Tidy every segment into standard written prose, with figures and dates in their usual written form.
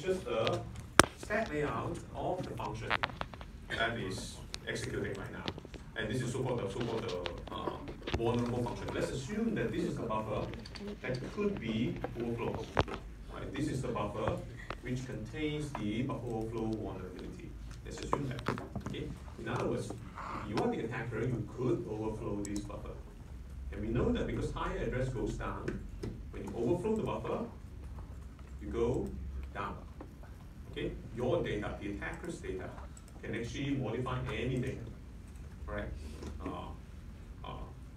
just the stack layout of the function that is executing right now. And this is so-called the vulnerable function. Let's assume that this is the buffer that could be overflow. Right? This is the buffer which contains the buffer overflow vulnerability. Let's assume that. Okay? In other words, if you are the attacker, you could overflow this buffer. And we know that because higher address goes down, when you overflow the buffer, you go down. Okay? Your data, the attacker's data, can actually modify anything, right?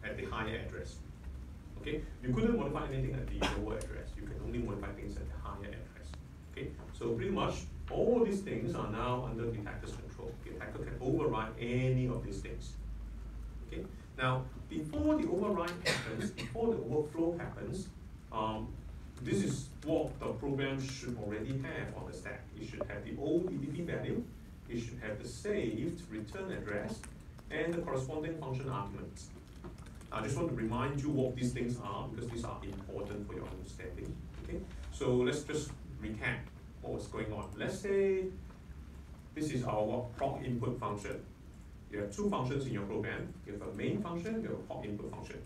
At the higher address. Okay? You couldn't modify anything at the lower address. You can only modify things at the higher address. Okay? So pretty much all these things are now under the attacker's control. The attacker can override any of these things. Okay? Now, before the override happens, before the overflow happens, this is what the program should already have on the stack. It should have the old EBP value, it should have the saved return address, and the corresponding function arguments. I just want to remind you what these things are because these are important for your understanding. Okay? So let's just recap what was going on. Let's say this is our proc input function. You have two functions in your program. You have a main function, you have a proc input function.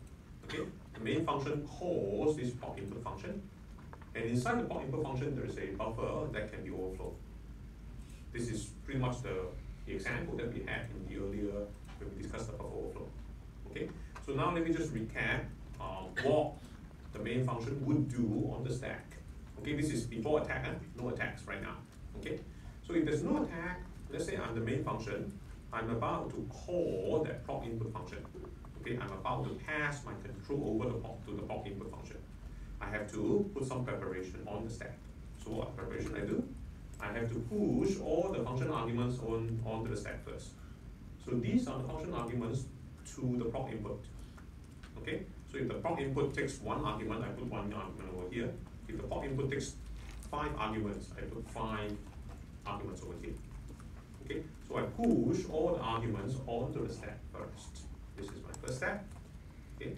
Okay? The main function calls this proc input function. And inside the proc input function, there is a buffer that can be overflowed. This is pretty much the example that we had in the earlier when we discussed the buffer overflow. Okay? So now let me just recap what the main function would do on the stack. Okay, this is before attack, no attacks right now. Okay, so if there's no attack, let's say I'm the main function, I'm about to call that proc input function. Okay, I'm about to pass my control over to the proc input function. I have to put some preparation on the stack. So what preparation I do? I have to push all the function arguments onto the stack first. So these are the function arguments to the proc input. Okay, so if the proc input takes one argument, I put one argument over here. If the proc input takes 5 arguments, I put 5 arguments over here. Okay, so I push all the arguments onto the stack first. This is my first step. Okay,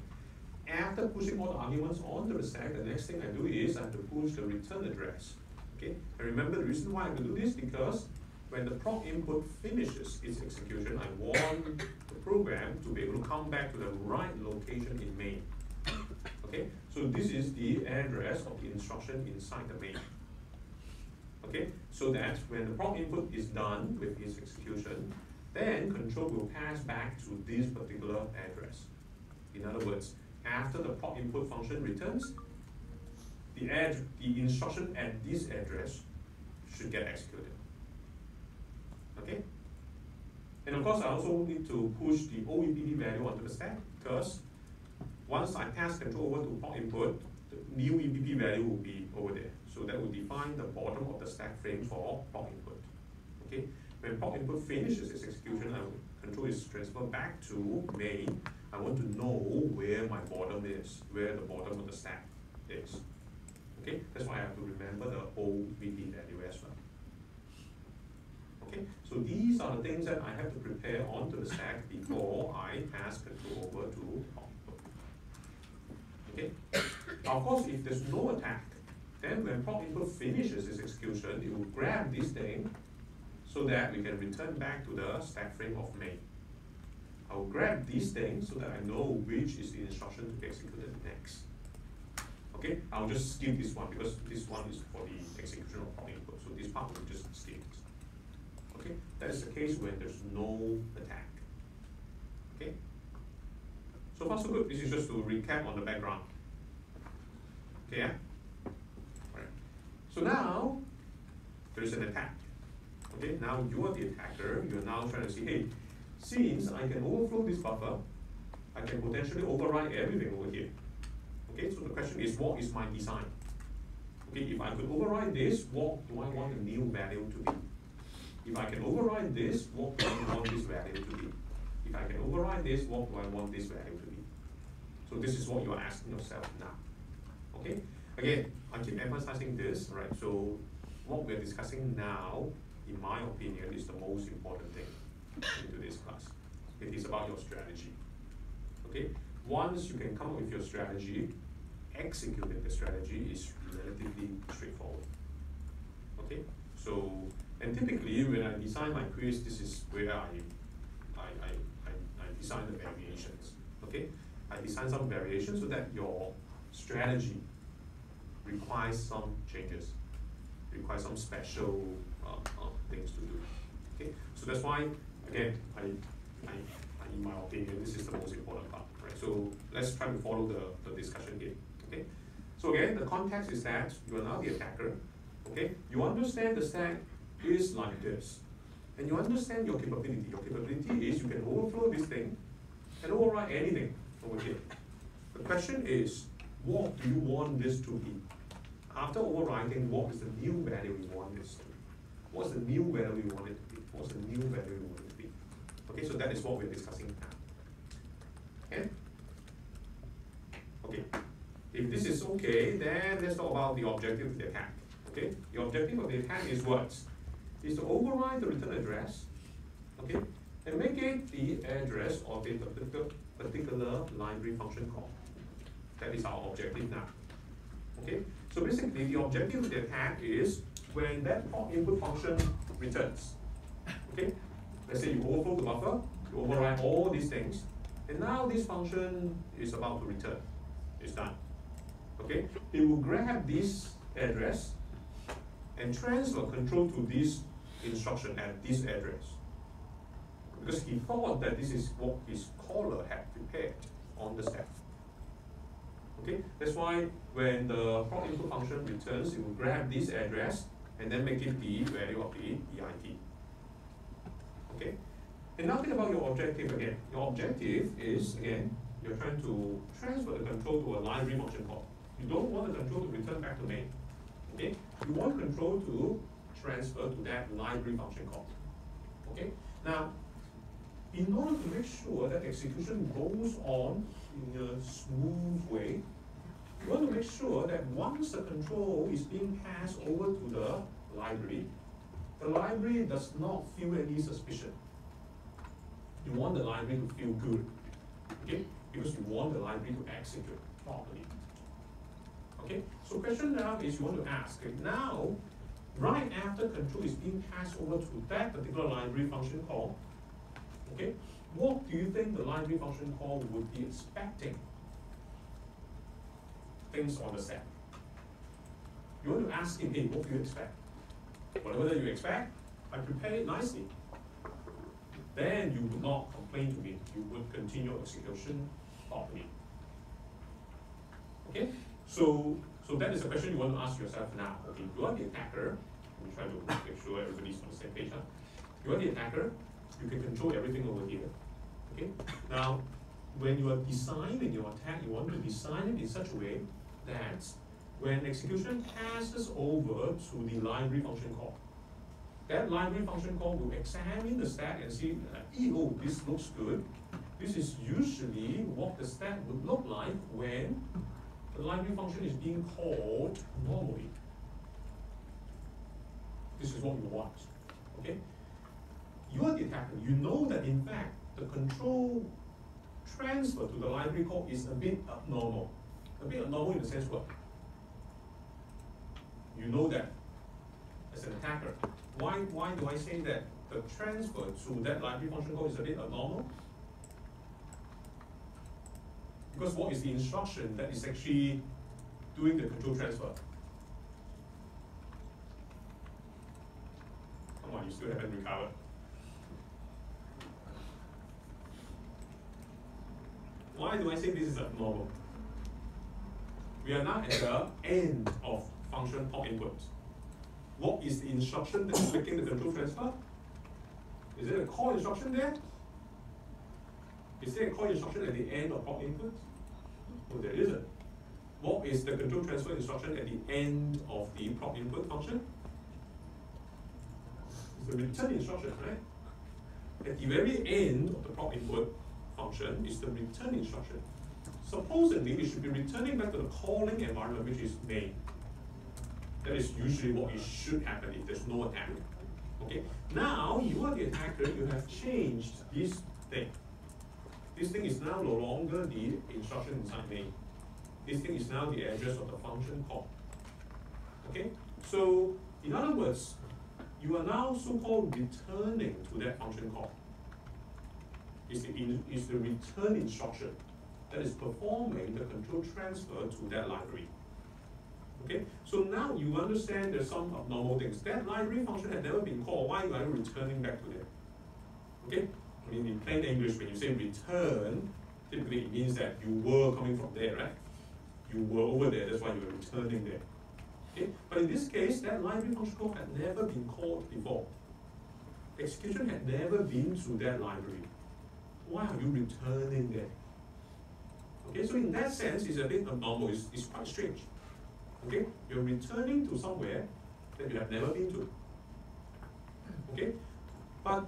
after pushing all the arguments onto the stack, the next thing I do is I have to push the return address. Okay, and remember the reason why I have to do this because when the proc input finishes its execution, I want the program to be able to come back to the right location in main. Okay, so this is the address of the instruction inside the main. Okay, so that when the proc input is done with its execution, then control will pass back to this particular address. In other words, after the proc input function returns, the instruction at this address should get executed. Okay? And of course, I also need to push the OEPD value onto the stack because once I pass control over to proc input, the new EBP value will be over there. So that will define the bottom of the stack frame for proc input. Okay? When proc input finishes its execution, control is transferred back to main. I want to know where my bottom is, where the bottom of the stack is. Okay? That's why I have to remember the OEPD value as well. Okay, so these are the things that I have to prepare onto the stack before I pass control over to proc input. Okay, now of course, if there's no attack, then when proc input finishes its execution, it will grab this thing so that we can return back to the stack frame of main. I will grab these things so that I know which is the instruction to be executed next. Okay, I'll just skip this one because this one is for the execution of proc input, so this part we'll just skip. Okay, that is the case when there's no attack. Okay, so far so good. This is just to recap on the background. Okay, yeah? Right. So now there's an attack. Okay, now you are the attacker. You're now trying to see, hey, since I can overflow this buffer, I can potentially override everything over here. Okay, so the question is, what is my design? Okay, if I could override this, what do I want the new value to be? If I can override this, what do I want this value to be? If I can override this, what do I want this value to be? So this is what you are asking yourself now. Okay? Again, I keep emphasizing this, right? So what we're discussing now, in my opinion, is the most important thing in today's class. It is about your strategy. Okay? Once you can come up with your strategy, executing the strategy is relatively straightforward. Okay, so and typically when I design my quiz, this is where I design the variations. Okay, I design some variations so that your strategy requires some changes, requires some special things to do. Okay, so that's why again in my opinion, this is the most important part. Right. So let's try to follow the discussion here. Okay. So again, the context is that you are now the attacker. Okay. You understand the stack is like this, and you understand your capability. Your capability is you can overflow this thing and override anything over here. The question is, what do you want this to be? After overriding, what is the new value you want this to be? What's the new value you want it to be? What's the new value you want it to be? Okay, so that is what we're discussing now. Okay? Okay. If this is okay, then let's talk about the objective of the attack. Okay? The objective of the attack is what? Is to override the return address, okay, and make it the address of a particular library function call. That is our objective now. Okay? So basically, the objective of the attack is when that proc input function returns. Okay? Let's say you overflow the buffer, you override all these things, and now this function is about to return. It's done. Okay? It will grab this address and transfer control to this instruction at this address. Because he thought that this is what his caller had prepared on the stack. Okay? That's why when the proc input function returns, it will grab this address and then make it the value of the EIT. Okay? And now think about your objective again. Your objective is, again, you're trying to transfer the control to a library function call. You don't want the control to return back to main. Okay? You want control to transfer to that library function call. Okay? Now, in order to make sure that execution goes on in a smooth way, you want to make sure that once the control is being passed over to the library does not feel any suspicion. You want the library to feel good, okay? Because you want the library to execute properly. Okay, so question now is you want to ask, okay, now, right after control is being passed over to that particular library function call, okay, what do you think the library function call would be expecting? Things on the stack. You want to ask him, hey, what do you expect? Whatever that you expect, I prepare it nicely. Then you would not complain to me. You would continue execution properly. Okay? So that is a question you want to ask yourself now. Okay, you are the attacker. We try to make sure everybody's on the same page. Huh? You are the attacker. You can control everything over here. Okay? Now, when you are designing your attack, you want to design it in such a way that when execution passes over to the library function call, that library function call will examine the stack and see, oh, this looks good. This is usually what the stack would look like when the library function is being called normally. This is what you want. Okay? You are the attacker. You know that in fact the control transfer to the library call is a bit abnormal. A bit abnormal in the sense what? You know that as an attacker. Why do I say that the transfer to that library function call is a bit abnormal? Because what is the instruction that is actually doing the control transfer? Come on, you still haven't recovered. Why do I say this is abnormal? We are now at the end of function proc input. What is the instruction that is making the control transfer? Is there a call instruction there? Is there a call instruction at the end of proc input? No, there isn't. What is the control transfer instruction at the end of the proc input function? It's the return instruction, right? At the very end of the proc input function is the return instruction. Supposedly, it should be returning back to the calling environment, which is main. That is usually what it should happen if there's no attack. Okay. Now you are the attacker. You have changed this thing. This thing is now no longer the instruction inside main. This thing is now the address of the function call. Okay. So In other words, you are now so-called returning to that function call. It's the return instruction that is performing the control transfer to that library. Okay, so now you understand there's some abnormal things. That library function had never been called. Why are you returning back to that? Okay, I mean in plain English, when you say return, typically it means that you were coming from there, right? You were over there, that's why you were returning there. Okay, but in this case, that library function call had never been called before. Execution had never been to that library. Why are you returning there? Okay, so in that sense, it's a bit abnormal. It's quite strange. Okay, you're returning to somewhere that you have never been to. Okay, but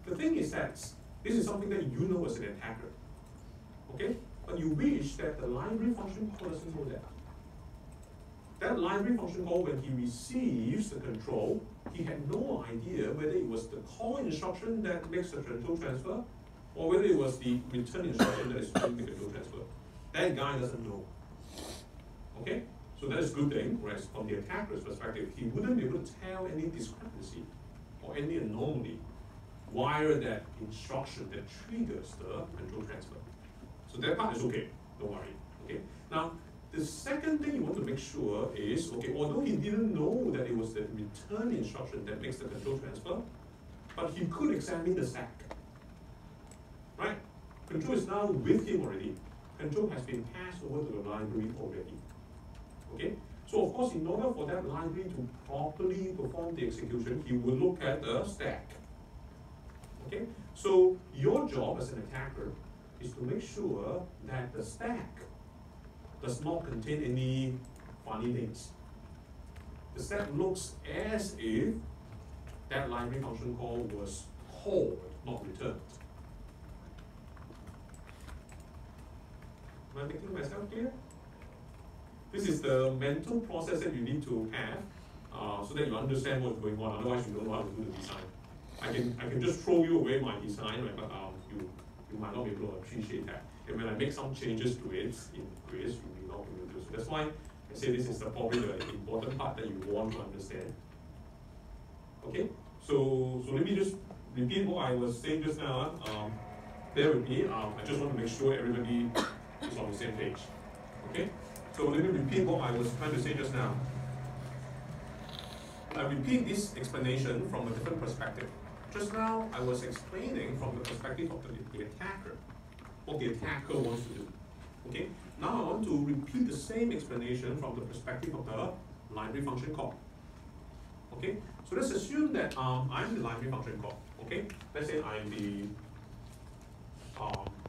the thing is that this is something that you know as an attacker. Okay, but you wish that the library function call doesn't know that. That library function call, when he receives the control, he had no idea whether it was the call instruction that makes the control transfer, or whether it was the return instruction that is doing the control transfer. That guy doesn't know. Okay? So that's a good thing, whereas from the attacker's perspective, he wouldn't be able to tell any discrepancy or any anomaly via that instruction that triggers the control transfer. So that part is okay, don't worry. Okay? Now, the second thing you want to make sure is, okay, although he didn't know that it was the return instruction that makes the control transfer, but he could examine the stack. Right? Control is now with him already. Control has been passed over to the library already. Okay? So of course, in order for that library to properly perform the execution, he will look at the stack. Okay? So your job as an attacker is to make sure that the stack does not contain any funny things. The stack looks as if that library function call was called, not returned. Am I making myself clear? This is the mental process that you need to have so that you understand what's going on. Otherwise, you don't know how to do the design. I can just throw you away my design, right? But you might not be able to appreciate that. And when I make some changes to it in quiz, you may not be able to. So that's why I say this is probably the important part that you want to understand. Okay? So let me just repeat what I was saying just now. Bear with me. I just want to make sure everybody is on the same page. Okay? So let me repeat what I was trying to say just now. I repeat this explanation from a different perspective. Just now, I was explaining from the perspective of the attacker, what the attacker wants to do. Okay? Now I want to repeat the same explanation from the perspective of the library function call. Okay? So let's assume that I'm the library function call. Okay? Let's say I'm the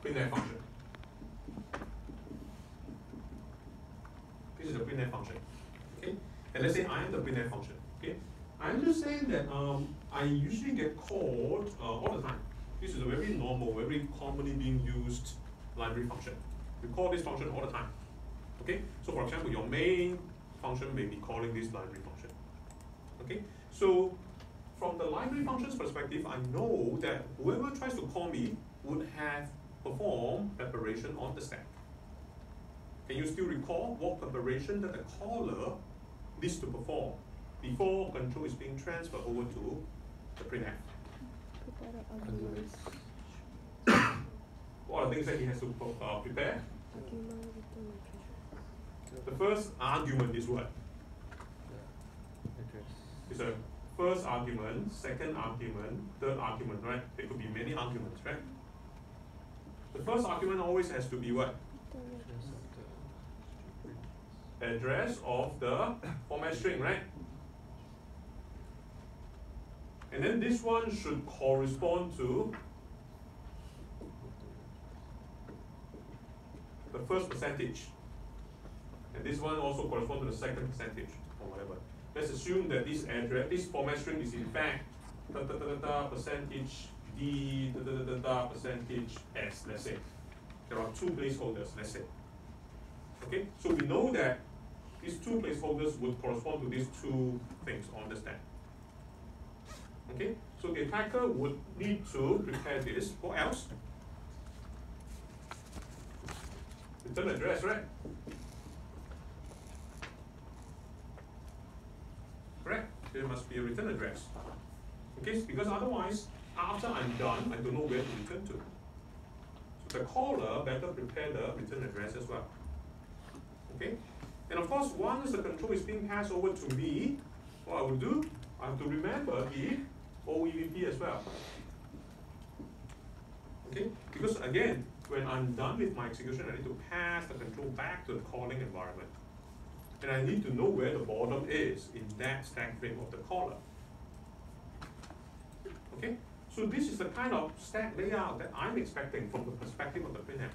printf function. This is the printf function. Okay? And let's say I am the printf function. Okay? I'm just saying that I usually get called all the time. This is a very normal, very commonly being used library function. We call this function all the time. Okay? So for example, your main function may be calling this library function. Okay? So from the library function's perspective, I know that whoever tries to call me would have performed preparation on the stack. Can you still recall what preparation that the caller needs to perform before control is being transferred over to the printf? What are the things that he has to prepare? The first argument is what? It's a first argument, second argument, third argument, right? There could be many arguments, right? The first argument always has to be what? Address of the format string, right? And then this one should correspond to the first percentage. And this one also corresponds to the second percentage, or whatever. Let's assume that this address, this format string is in fact percentage D, percentage S, let's say. There are two placeholders, let's say. Okay, so we know that these two placeholders would correspond to these two things on the stack. Okay, so the attacker would need to prepare this. What else? Return address, right? Correct? there must be a return address. Okay, because otherwise, after I'm done, I don't know where to return to. So the caller better prepare the return address as well. Okay? And of course, once the control is being passed over to me, what I will do, I have to remember the OEVP as well. Okay? Because again, when I'm done with my execution, I need to pass the control back to the calling environment. And I need to know where the bottom is in that stack frame of the caller. Okay? So this is the kind of stack layout that I'm expecting from the perspective of the printf.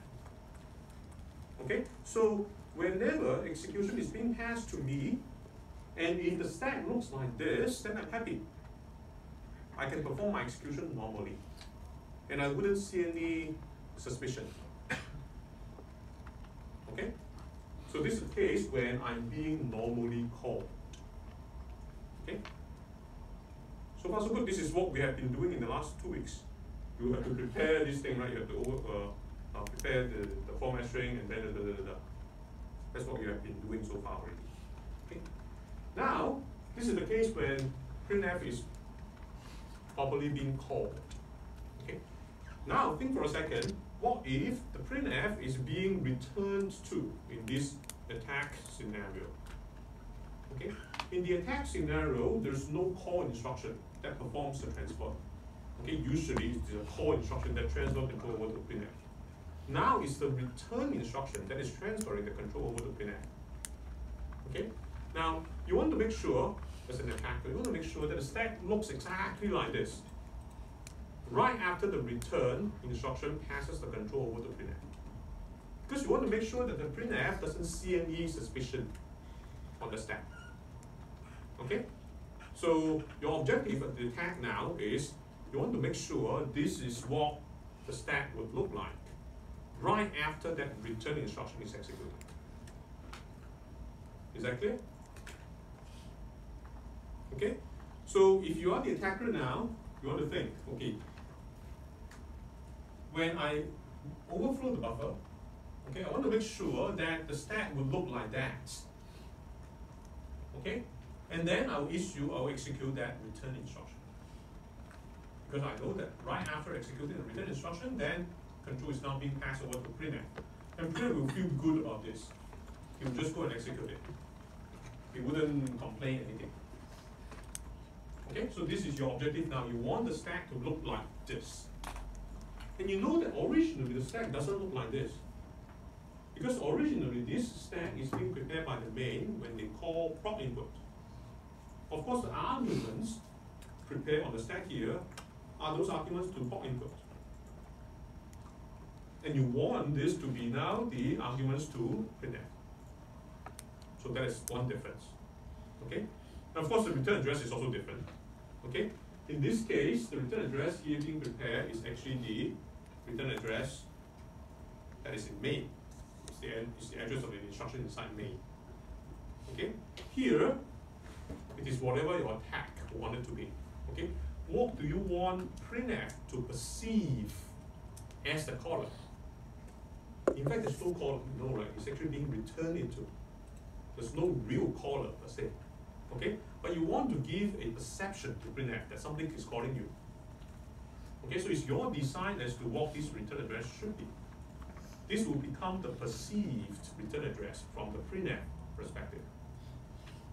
Okay? So whenever execution is being passed to me, and if the stack looks like this, then I'm happy. I can perform my execution normally. And I wouldn't see any suspicion. Okay? So this is the case when I'm being normally called. Okay? So far so good. This is what we have been doing in the last 2 weeks. You have to prepare this thing, right? You have to prepare the format string and then That's what you have been doing so far already. Okay? Now, this is the case when printf is properly being called. Okay? Now, think for a second, what if the printf is being returned to in this attack scenario? Okay? In the attack scenario, there's no call instruction that performs the transfer. Okay? Usually, it's the call instruction that transfers control over to printf. Now, it's the return instruction that is transferring the control over to printf. Okay? Now, you want to make sure, as an attacker, you want to make sure that the stack looks exactly like this. Right after the return instruction passes the control over to printf. Because you want to make sure that the printf doesn't see any suspicion on the stack. Okay? So your objective of the attack now is you want to make sure this is what the stack would look like right after that return instruction is executed. Is that clear? Okay? So if you are the attacker now, you want to think, okay, when I overflow the buffer, okay, I want to make sure that the stack will look like that. Okay? And then I'll execute that return instruction. Because I know that right after executing the return instruction, then control is now being passed over to printf. And printf will feel good about this. He will just go and execute it. He wouldn't complain anything. Okay, so this is your objective now. You want the stack to look like this. And you know that originally the stack doesn't look like this. Because originally this stack is being prepared by the main when they call prop input. Of course, the arguments prepared on the stack here are those arguments to prop input. And you want this to be now the arguments to printf. So that is one difference. Okay? And of course, the return address is also different. Okay? In this case, the return address here being prepared is actually the return address that is in main. It's the address of the instruction inside main. Okay? Here, it is whatever your attack wanted to be. Okay? What do you want printf to perceive as the caller? In fact, there's no caller, no, right? It's actually being returned into. There's no real caller per se. Okay? But you want to give a perception to printf that something is calling you. Okay, so it's your design as to what this return address should be. This will become the perceived return address from the printf perspective.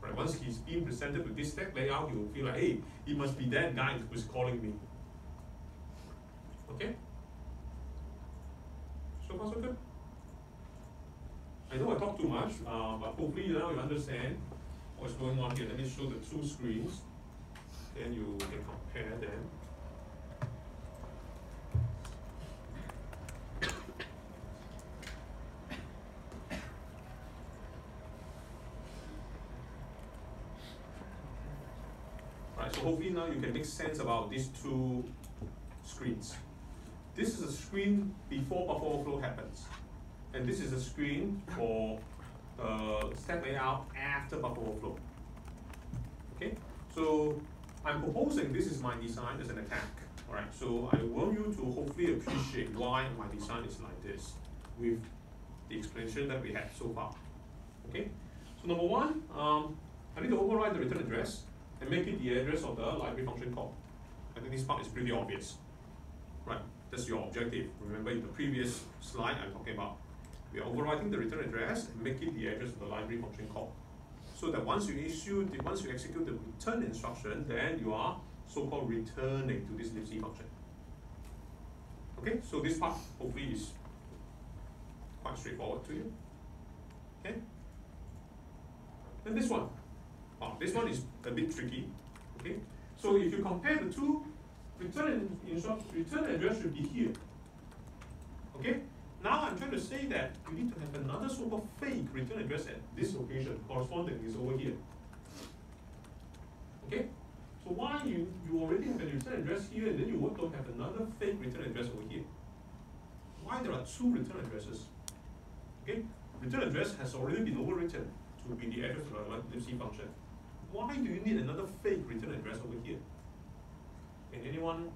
Right? Once he's being presented with this stack layout, he will feel like, hey, it must be that guy who's calling me. Okay? So far, so good. I know I talk too much, but hopefully now you understand what's going on here. Let me show the two screens, then you can compare them. Right, so hopefully now you can make sense about these two screens. This is a screen before buffer overflow happens. And this is a screen for stack layout after buffer overflow. Okay, so I'm proposing this is my design as an attack. All right, so I want you to hopefully appreciate why my design is like this with the explanation that we had so far. Okay, so number one, I need to override the return address and make it the address of the library function call. I think this part is pretty obvious. Right, that's your objective. Remember in the previous slide I'm talking about, we are overwriting the return address and make it the address of the library function call. So that once you execute the return instruction, then you are so-called returning to this libc function. Okay, so this part hopefully is quite straightforward to you. Okay? Then this one. This one is a bit tricky. Okay? So if you compare the two, return address should be here. Okay? Now I'm trying to say that you need to have another so-called fake return address at this location, corresponding is over here. Okay? So why you already have a return address here and then you want to have another fake return address over here? Why there are two return addresses? Okay? Return address has already been overwritten to be the address of the libc function. Why do you need another fake return address over here? Can anyone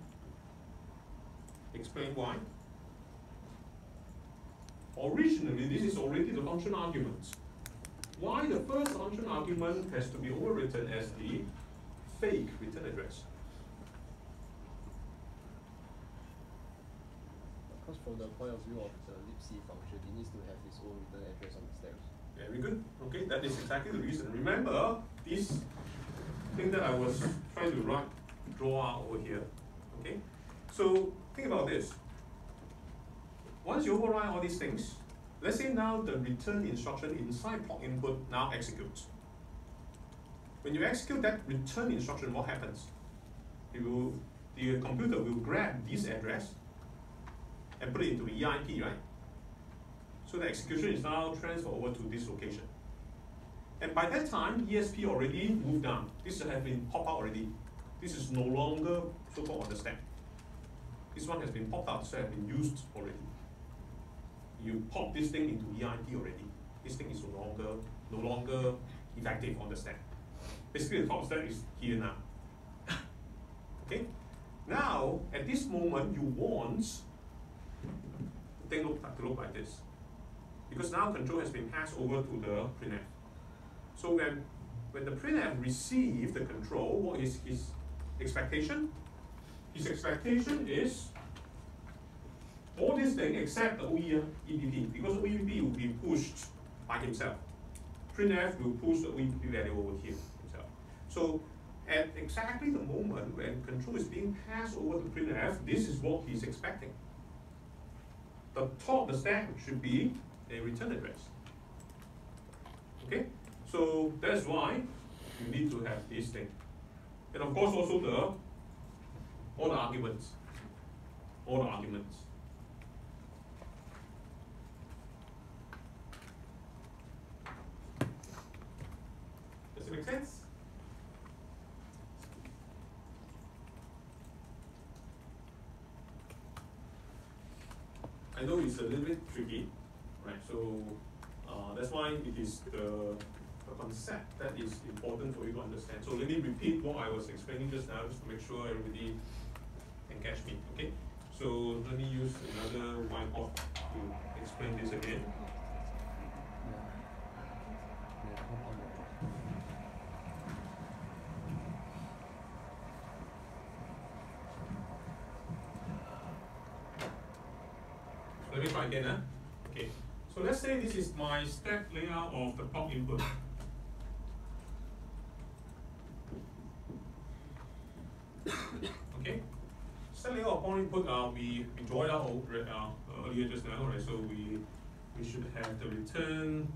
explain why? Originally, this is already the function argument. Why the first function argument has to be overwritten as the fake return address? Because from the point of view of the libc function, it needs to have its own return address on the stack. Very good. Okay, that is exactly the reason. Remember this thing that I was trying to draw out over here. Okay, so think about this. Once you override all these things, let's say now the return instruction inside POC input now executes. When you execute that return instruction, what happens? The computer will grab this address and put it into the EIP, right? So the execution is now transferred over to this location. And by that time, ESP already moved down. This has been popped out already. This is no longer so-called on the stack. This one has been popped out, so has been used already. You pop this thing into EIP already. This thing is no longer effective on the stack. Basically, the top stack is here now. Okay? Now, at this moment, you want the thing to look like this. Because now control has been passed over to the printf. So when the printf receives the control, what is his expectation? His expectation is all this thing except the OEPP, because OEPP will be pushed by himself. Printf will push the OEPP value over here himself. So at exactly the moment when control is being passed over to printf, this is what he's expecting. The top of the stack should be a return address. Okay? So that's why you need to have this thing. And of course also all the arguments. All the arguments. Does it make sense? I know it's a little bit tricky, right? So that's why it is the concept that is important for you to understand. So let me repeat what I was explaining just now, just to make sure everybody can catch me. Okay? So let me use another whiteboard to explain this again. Let me try again. Okay. So let's say this is my stack layout of the POC input. Okay. Stack layout of POC input we draw it out earlier just now, right? So we should have the return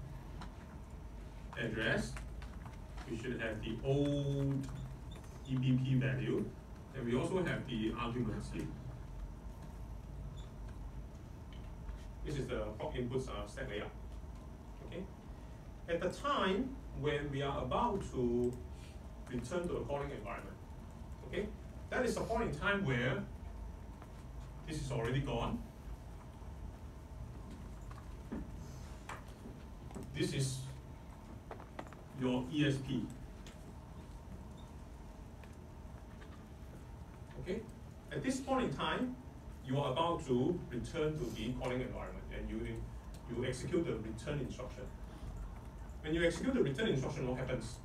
address. We should have the old EBP value, and we also have the arguments here. This is the POC inputs stack layout. Okay. At the time when we are about to return to the calling environment, okay, that is the point in time where this is already gone. This is your ESP. Okay. At this point in time, you are about to return to the calling environment, and you execute the return instruction. When you execute the return instruction, what happens?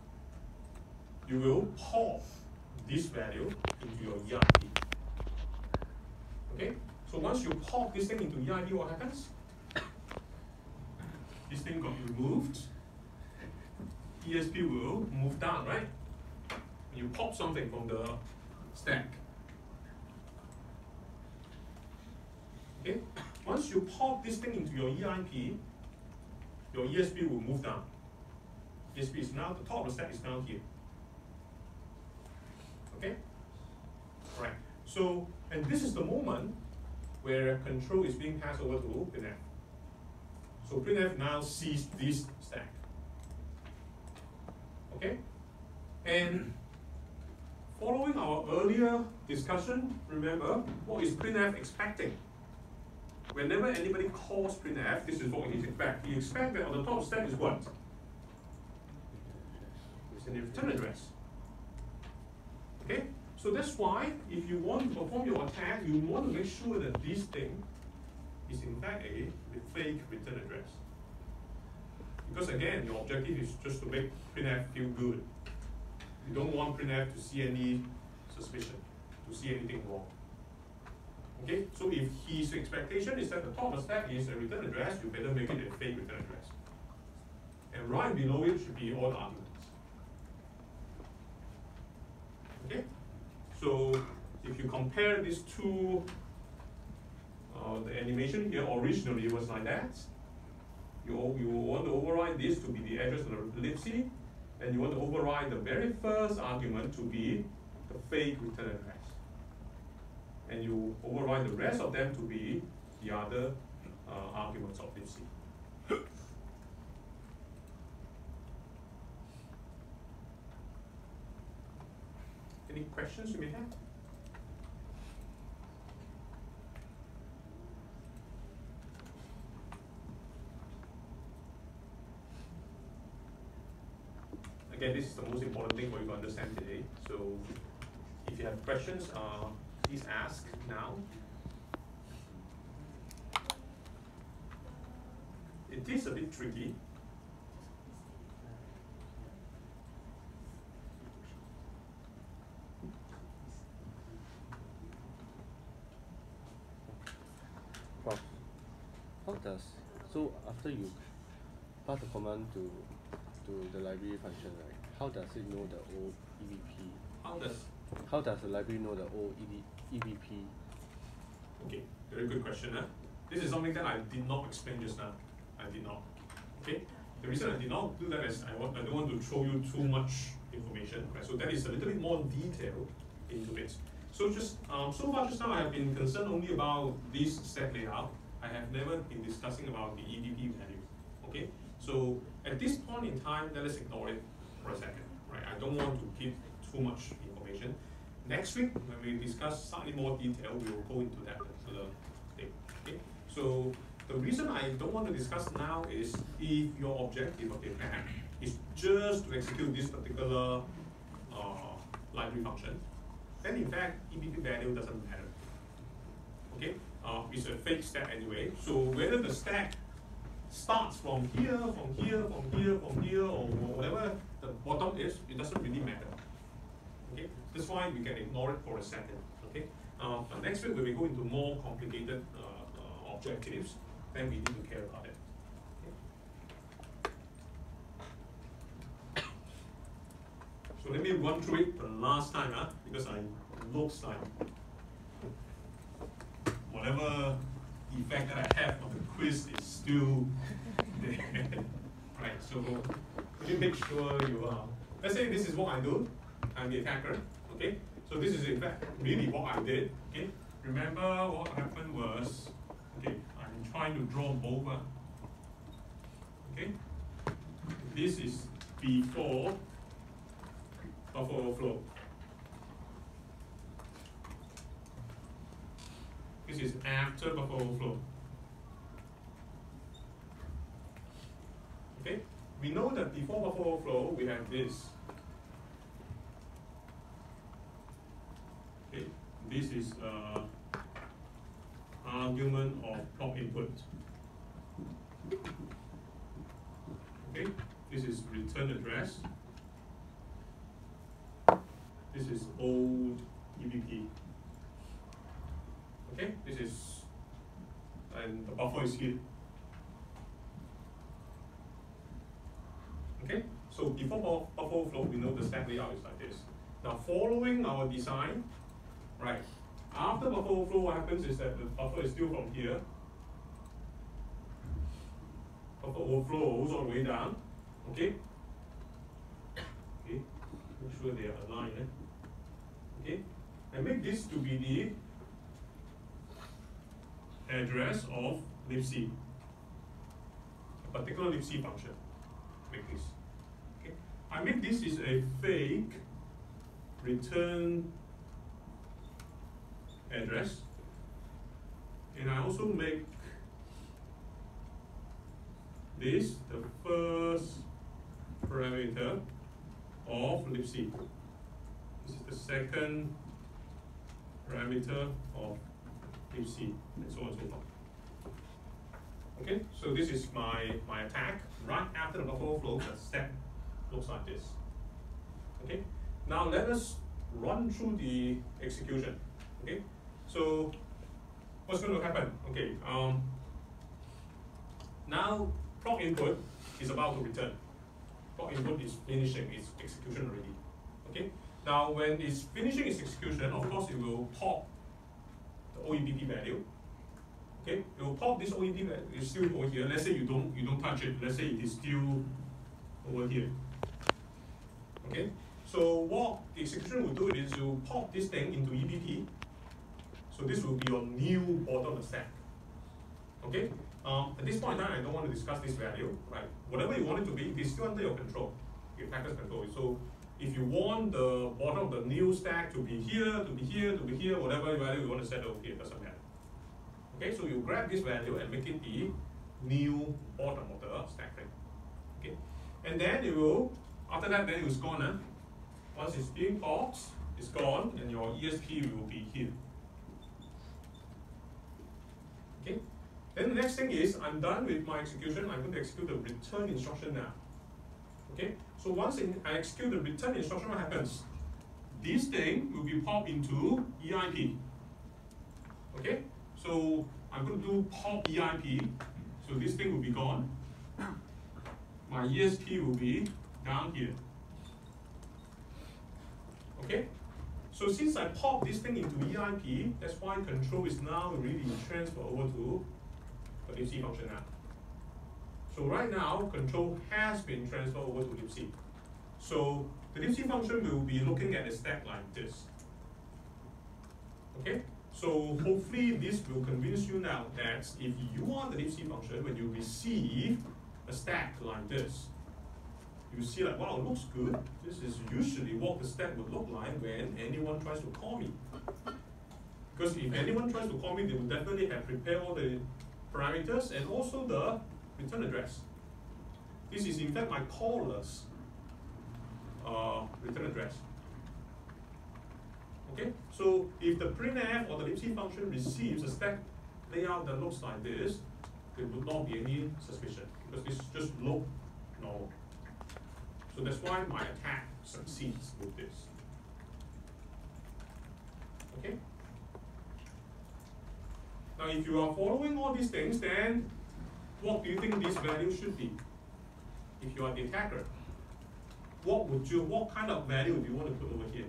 you will pop this value into your EIP. Okay? So once you pop this thing into EIP, what happens? This thing got removed. ESP will move down, right? You pop something from the stack. Okay? Once you pop this thing into your EIP, your ESP will move down. ESP is now, the top of the stack is down here. Okay? Right. So, and this is the moment where control is being passed over to printf. So printf now sees this stack. Okay? And following our earlier discussion, remember, what is printf expecting? Whenever anybody calls printf, this is what he expects. He expects that on the top stack is what? It's an return address. Okay? So that's why if you want to perform your attack, you want to make sure that this thing is in fact a fake return address. Because again, your objective is just to make printf feel good. You don't want printf to see any suspicion, to see anything wrong. Okay, so if his expectation is that the top of the stack is a return address, you better make it a fake return address. And right below it should be all the arguments. Okay, so if you compare these two, the animation here originally was like that. You want to override this to be the address of the libc, and you want to override the very first argument to be the fake return address. And you override the rest of them to be the other arguments of libc. Any questions you may have? Again, this is the most important thing for you to understand today. So if you have questions, please ask now. It is a bit tricky. Prof, how does, so after you pass the command to the library function, right, how does it know the old EVP? How does the library know the old EVP? Okay, very good question. Huh? This is something that I did not explain just now. I did not. Okay, the reason I did not do that is I don't want to throw you too much information. Right? So that is a little bit more detail into it. So just so far just now I have been concerned only about this stack layout. I have never been discussing about the EVP value. Okay, so at this point in time, let us ignore it for a second. Right? I don't want to give too much information. Next week, when we discuss slightly more detail, we will go into that particular thing. Okay? So the reason I don't want to discuss now is if your objective of the attack is just to execute this particular library function, then in fact EVP value doesn't matter. Okay? It's a fake stack anyway. So whether the stack starts from here, from here, from here, from here, or whatever the bottom is, it doesn't really matter. Okay, that's why we can ignore it for a second. Okay, but next week when we go into more complicated objectives, then we need to care about it. Okay. So let me run through it the last time, because I looks like whatever effect that I have on the quiz is still there. Right. So could you make sure you are? Let's say this is what I do. I'm the attacker, okay? So this is in fact really what I did, okay? Remember what happened was, okay, I'm trying to draw both, okay? This is before buffer overflow. This is after buffer overflow. Okay? We know that before buffer overflow, we have this. Okay, this is argument of prompt input. Okay, this is return address. This is old EBP. Okay, this is, and the buffer is here. Okay, so before buffer overflow, we know the stack layout is like this. Now, following our design, right, after buffer overflow, what happens is that the buffer is still from here. Buffer overflows all the way down. Okay. Okay. Make sure they are aligned. Okay. And make this to be the address of libc, a particular libc function. Make this. Okay. I make this is a fake return address, and I also make this the first parameter of libc. This is the second parameter of libc, and so on and so forth. Okay, so this is my attack. Right after the buffer overflow, the step looks like this. Okay, now let us run through the execution. Okay, so what's going to happen? Okay, now proc input is about to return. Proc input is finishing its execution already. Okay, now when it's finishing its execution, of course it will pop the OEBP value. Okay, it will pop this OEBP value. It's still over here. Let's say you don't touch it. Let's say it is still over here. Okay, so what the execution will do is you pop this thing into EBP. So this will be your new bottom of the stack. Okay, at this point in time, I don't want to discuss this value, right? Whatever you want it to be, it's still under your control, your attacker's control. So if you want the bottom of the new stack to be here, to be here, to be here, whatever value you want to set over here, doesn't matter. Okay, so you grab this value and make it the new bottom of the stack thing. Okay, and then you will, after that, then it's gone. Once it's being popped, it's gone, and your ESP will be here. Okay, then the next thing is I'm done with my execution. I'm going to execute the return instruction now. Okay, so once I execute the return instruction, what happens? This thing will be popped into EIP. Okay, so I'm going to do pop EIP. So this thing will be gone. My ESP will be down here. Okay, so since I pop this thing into EIP, that's why control is now really transferred over to the libc function now. So right now, control has been transferred over to libc. So the libc function will be looking at a stack like this. Okay, so hopefully this will convince you now that if you are the libc function, when you receive a stack like this, you see like, wow, it looks good. This is usually what the stack would look like when anyone tries to call me. Because if anyone tries to call me, they will definitely have prepared all the parameters and also the return address. This is in fact my caller's return address. Okay, so if the printf or the libc function receives a stack layout that looks like this, there would not be any suspicion because this just looks normal. So that's why my attack succeeds with this. Okay? Now if you are following all these things, then what do you think this value should be? If you are the attacker, what kind of value do you want to put over here?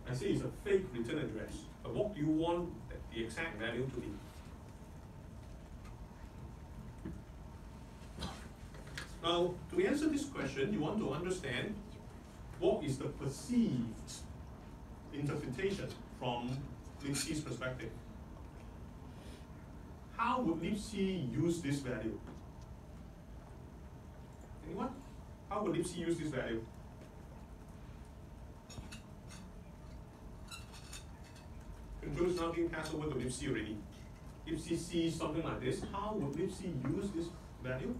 I say it's a fake return address, but what do you want the exact value to be? Now, to answer this question, you want to understand what is the perceived interpretation from libc's perspective. How would libc use this value? Anyone? How would libc use this value? Control is now being passed over to libc already. Libc sees something like this. How would libc use this value?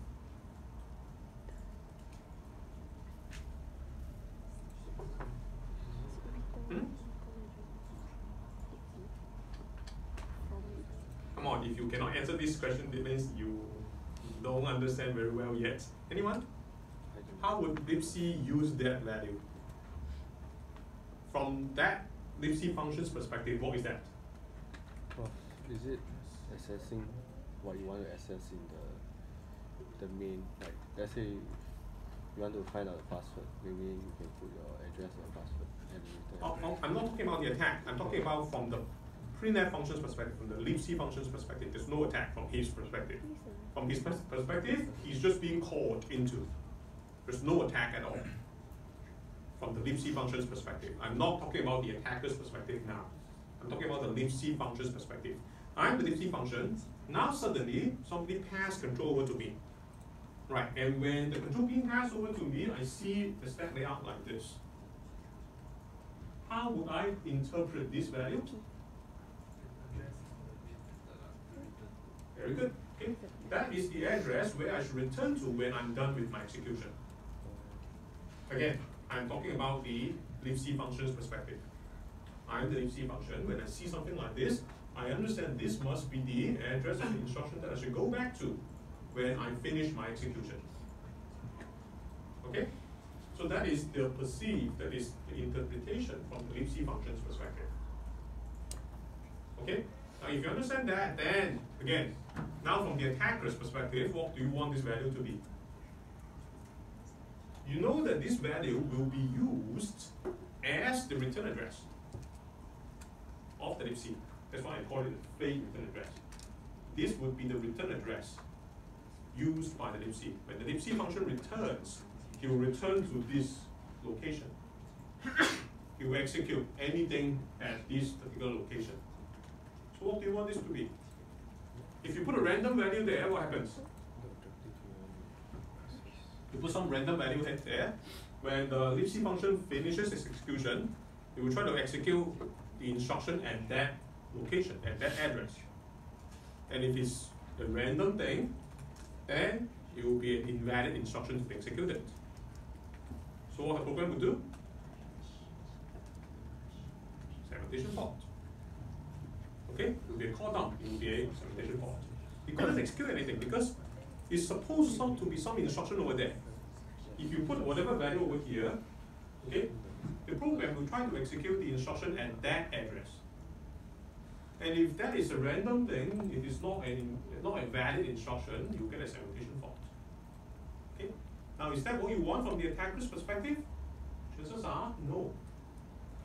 Come on, if you cannot answer this question, it means you don't understand very well yet. Anyone? How would libc use that value? From that libc function's perspective, what is that? Well, is it accessing what you want to access in the main? Like, let's say you want to find out the password, maybe you can put your address and password and return. I'm not talking about the attack. I'm talking about from the printf function's perspective, from the libc function's perspective. There's no attack from his perspective. From his perspective, he's just being called into. There's no attack at all. From the libc function's perspective. I'm not talking about the attacker's perspective now. I'm talking about the libc function's perspective. I'm the libc function. Now suddenly, somebody passed control over to me. Right, and when the control being passed over to me, I see the stack layout like this. How would I interpret this value? Very good. Okay. That is the address where I should return to when I'm done with my execution. Again, I'm talking about the libc function's perspective. I'm the libc function. When I see something like this, I understand this must be the address of the instruction that I should go back to when I finish my execution. Okay? So that is the perceived, that is the interpretation from the libc function's perspective. Okay? Now if you understand that, then again, now from the attacker's perspective, what do you want this value to be? You know that this value will be used as the return address of the libc. That's why I call it the fake return address. This would be the return address used by the libc. When the libc function returns, he will return to this location. He will execute anything at this particular location. So what do you want this to be? If you put a random value there, what happens? You put some random value head there. When the libc function finishes its execution, it will try to execute the instruction at that location, at that address. And if it's a random thing, then it will be an invalid instruction to be executed. So what the program will do? Segmentation fault. Okay? It will be a call down, it will be a segmentation fault. It couldn't execute anything because it's supposed to be some instruction over there. If you put whatever value over here, okay, the program will try to execute the instruction at that address. And if that is a random thing, it is not a valid instruction, you get a segmentation fault. Okay? Now, is that what you want from the attacker's perspective? Chances are no.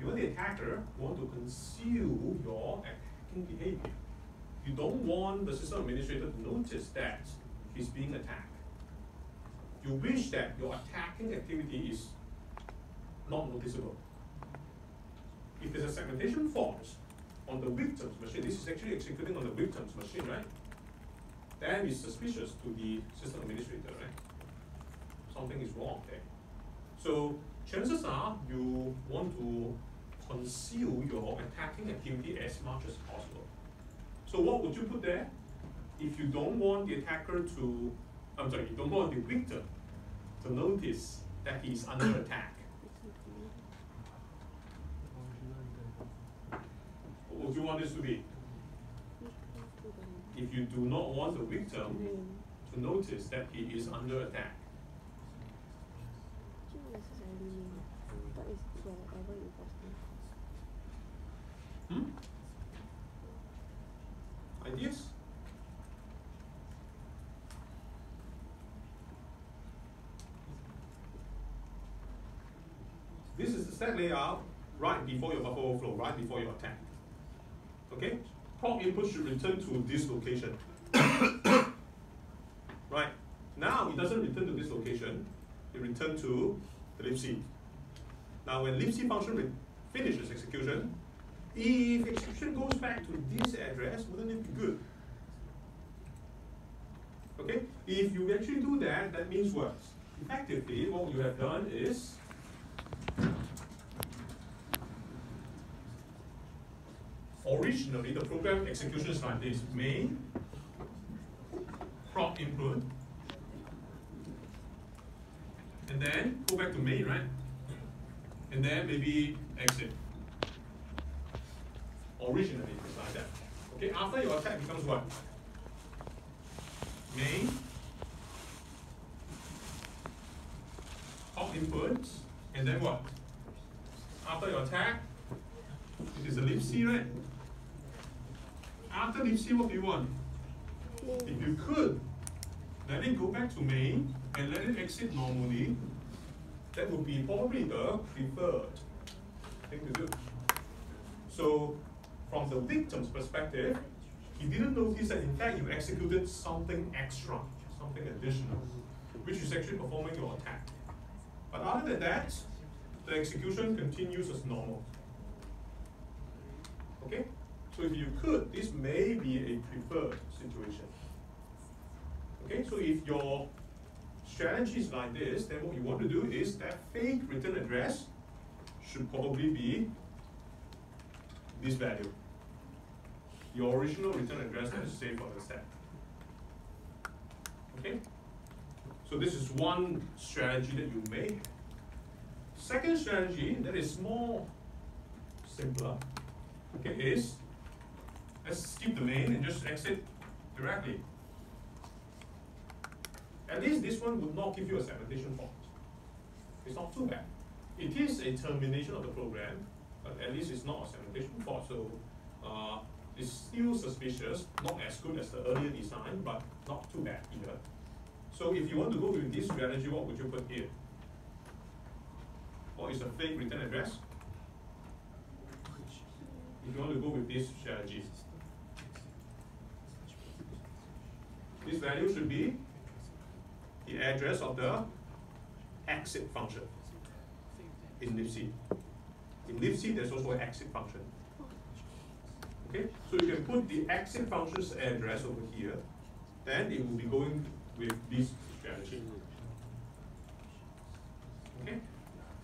You want the attacker want to conceal your attacking behavior. You don't want the system administrator to notice that he's being attacked. You wish that your attacking activity is not noticeable. If there's a segmentation fault on the victim's machine, this is actually executing on the victim's machine, right? Then it's suspicious to the system administrator, right? Something is wrong there. So chances are you want to conceal your attacking activity as much as possible. So what would you put there? If you don't want the attacker to, you don't want the victim to notice that he's under attack. What would you want this to be? If you do not want the victim to notice that he is under attack. Ideas? This is the stack layout right before your buffer overflow, right before your attack. Okay? Prompt input should return to this location. Right. Now it doesn't return to this location, it returns to the libc. Now when libc function finishes execution, if execution goes back to this address, wouldn't it be good? Okay? If you actually do that, that means what? Effectively, what you have done is originally the program execution is like this: main, prompt input, and then go back to main, right? And then maybe exit. Originally it's like that. Okay, after your attack becomes what? main, hop input, and then what? After your tag, it is a libc, right? After libc, what do you want? If you could, let it go back to main and let it exit normally. That would be probably the preferred thing to do. So, from the victim's perspective, he didn't notice that in fact you executed something extra, something additional, which is actually performing your attack. But other than that, the execution continues as normal. Okay? So if you could, this may be a preferred situation. Okay, so if your strategy is like this, then what you want to do is that fake return address should probably be this value. Your original return address that is saved on the stack. Okay? So this is one strategy that you may have. Second strategy that is more simpler, okay, is let's skip the main and just exit directly. At least this one would not give you a segmentation fault. It's not too bad. It is a termination of the program, but at least it's not a segmentation fault. So it's still suspicious, not as good as the earlier design, but not too bad either. So if you want to go with this strategy, what would you put here? What is a fake return address? If you want to go with this strategy, this value should be the address of the exit function in libc. In libc, there's also an exit function. Okay, so you can put the exit function's address over here, then it will be going with this strategy. Okay,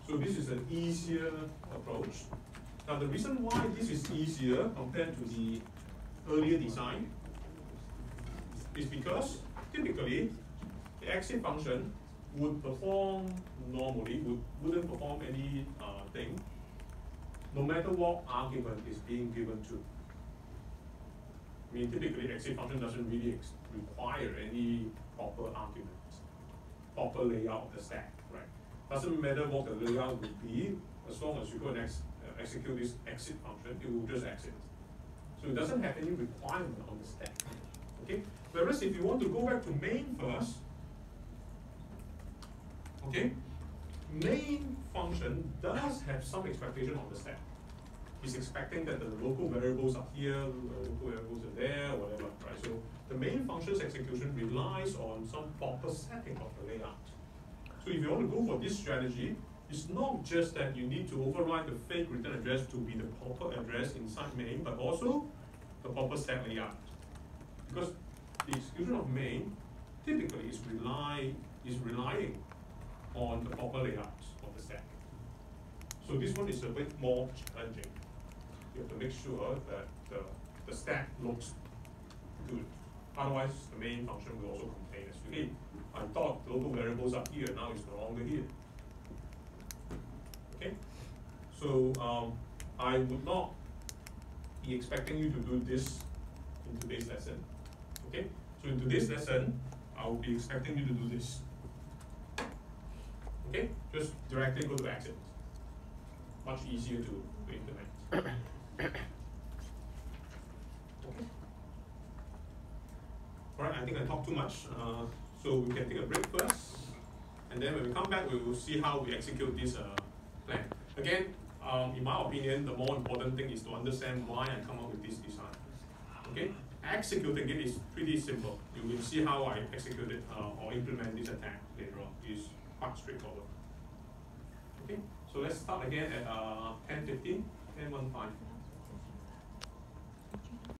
so this is an easier approach. Now the reason why this is easier compared to the earlier design is because typically the exit function would perform normally, wouldn't perform any thing, no matter what argument is being given to. I mean, typically exit function doesn't really require any proper arguments, proper layout of the stack, right? Doesn't matter what the layout would be, as long as you go and execute this exit function, it will just exit. So it doesn't have any requirement on the stack. Okay? Whereas if you want to go back to main first, okay, main function does have some expectation on the stack. It's expecting that the local variables are here, the local variables are there, whatever, right? So the main function's execution relies on some proper setting of the layout. So if you want to go for this strategy, it's not just that you need to override the fake return address to be the proper address inside main, but also the proper stack layout. Because the execution of main typically is relying on the proper layout of the stack. So this one is a bit more challenging. You have to make sure that the stack looks good. Otherwise, the main function will also complain as to, hey, I thought the local variables are here, now it's no longer here. Okay? So I would not be expecting you to do this in today's lesson. Okay? So in today's lesson, I will be expecting you to do this. Okay? Just directly go to exit. Much easier to implement. Okay. Alright, I think I talked too much. So we can take a break first. And then when we come back, we will see how we execute this plan. Again, in my opinion, the more important thing is to understand why I come up with this design. Okay? Executing it is pretty simple. You will see how I execute it or implement this attack later on. It's quite straightforward. Okay? So let's start again at 10:15, 10:15.